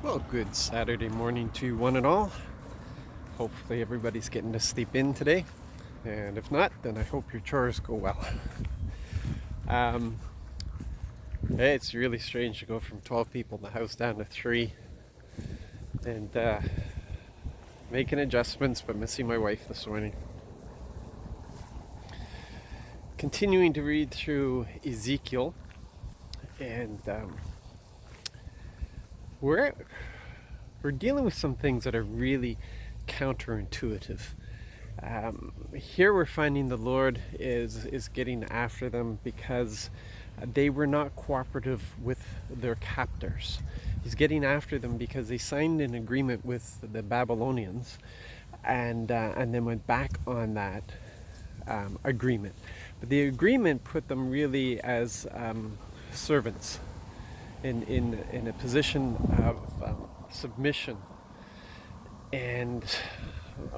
Well, good Saturday morning to one and all. Hopefully, everybody's getting to sleep in today. And if not, then I hope your chores go well. um, it's really strange to go from 12 people in the house down to 3 and making adjustments, but missing my wife this morning. Continuing to read through Ezekiel, and we're dealing with some things that are really counterintuitive. Here we're finding the Lord is getting after them because they were not cooperative with their captors. He's getting after them because they signed an agreement with the Babylonians, and then went back on that agreement. But the agreement put them really as servants in a position of submission. And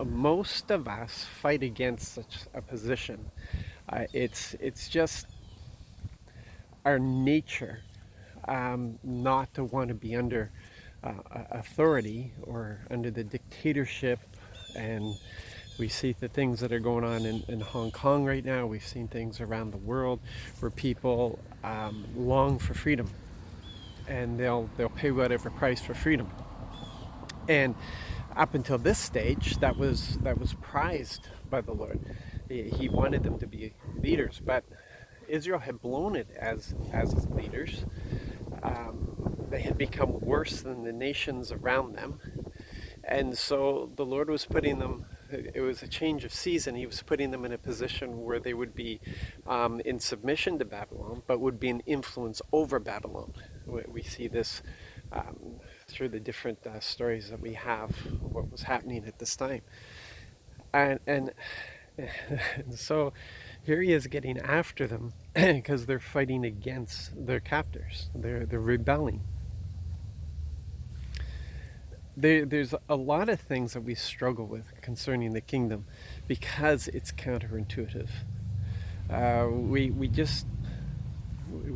most of us fight against such a position. It's just our nature not to want to be under authority or under the dictatorship. And we see the things that are going on in Hong Kong right now. We've seen things around the world where people long for freedom, and they'll pay whatever price for freedom. And up until this stage, that was prized by the Lord. He wanted them to be leaders, but Israel had blown it as leaders. They had become worse than the nations around them, and so the Lord was putting them. It was a change of season. He was putting them in a position where they would be in submission to Babylon, but would be an influence over Babylon. We see this through the different stories that we have, what was happening at this time. And so here he is getting after them because they're fighting against their captors. They're rebelling. There's a lot of things that we struggle with concerning the kingdom because it's counterintuitive. We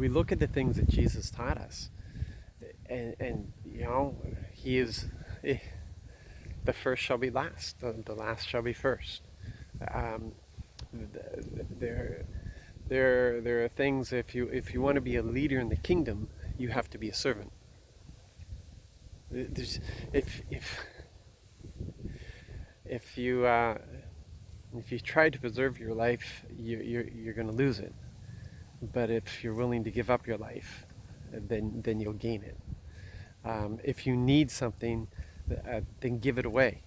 look at the things that Jesus taught us, and he is the first shall be last, the last shall be first. There are things. If you want to be a leader in the kingdom, you have to be a servant. If you try to preserve your life, you're going to lose it. But if you're willing to give up your life, then you'll gain it. If you need something, then give it away.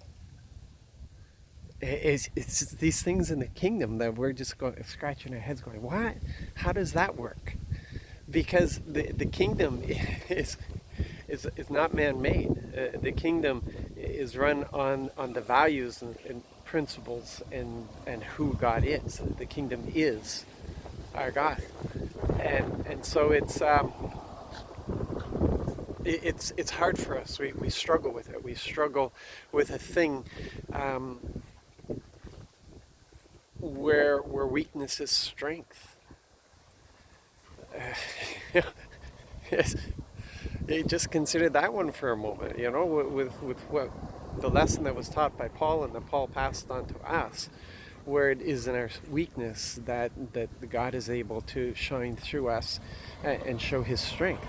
It's these things in the kingdom that we're just scratching our heads going, what? How does that work? Because the kingdom is not man-made. The kingdom is run on the values and principles and who God is. The kingdom is our God, and so it's hard for us. We struggle with it. We struggle with a thing where weakness is strength. Yes. Just consider that one for a moment, with what the lesson that was taught by Paul and that Paul passed on to us, where it is in our weakness that God is able to shine through us and show his strength.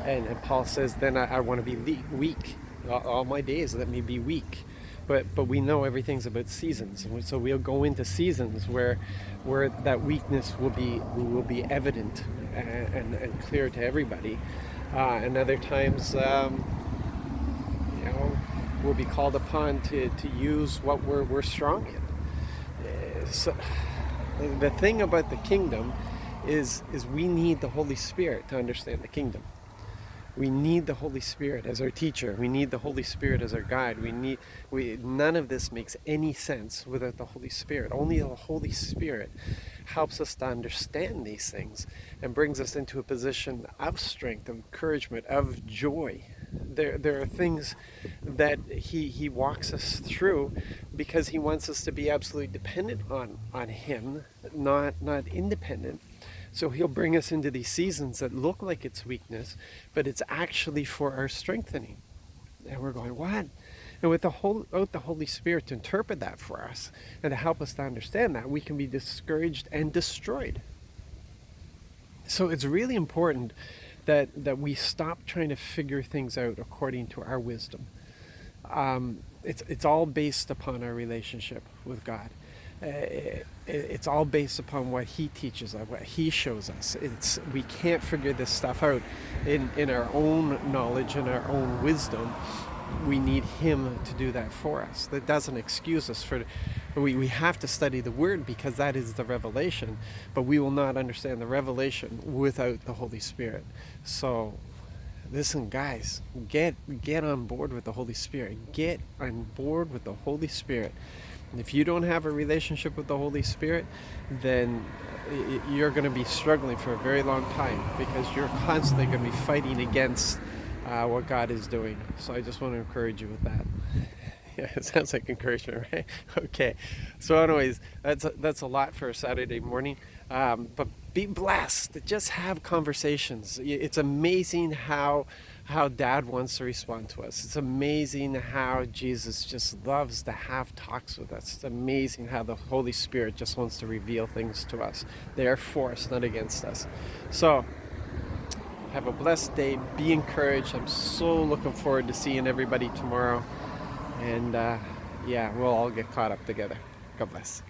And Paul says, then I want to be weak. All my days, let me be weak. But we know everything's about seasons, so we'll go into seasons where that weakness will be evident and clear to everybody. And other times, we'll be called upon to use what we're strong in. So the thing about the kingdom is we need the Holy Spirit to understand the kingdom. We need the Holy Spirit as our teacher. We need the Holy Spirit as our guide. None of this makes any sense without the Holy Spirit. Only the Holy Spirit helps us to understand these things and brings us into a position of strength, of encouragement, of joy. There are things that he walks us through because he wants us to be absolutely dependent on him, not independent. So he'll bring us into these seasons that look like it's weakness, but it's actually for our strengthening. And we're going, what? And without the Holy Spirit to interpret that for us and to help us to understand that, we can be discouraged and destroyed. So it's really important that we stop trying to figure things out according to our wisdom. It's all based upon our relationship with God. It's all based upon what He teaches us, what He shows us. We can't figure this stuff out in our own knowledge and our own wisdom. We need Him to do that for us. That doesn't excuse us for. We have to study the Word because that is the revelation, but we will not understand the revelation without the Holy Spirit. So, listen, guys, get on board with the Holy Spirit. Get on board with the Holy Spirit. And if you don't have a relationship with the Holy Spirit, then you're going to be struggling for a very long time because you're constantly going to be fighting against what God is doing. So I just want to encourage you with that. Yeah, it sounds like encouragement, right? Okay. So anyways, that's a lot for a Saturday morning. But be blessed. Just have conversations. It's amazing how Dad wants to respond to us. It's amazing how Jesus just loves to have talks with us. It's amazing how the Holy Spirit just wants to reveal things to us. They are for us, not against us. So have a blessed day. Be encouraged. I'm so looking forward to seeing everybody tomorrow. And yeah, we'll all get caught up together. God bless.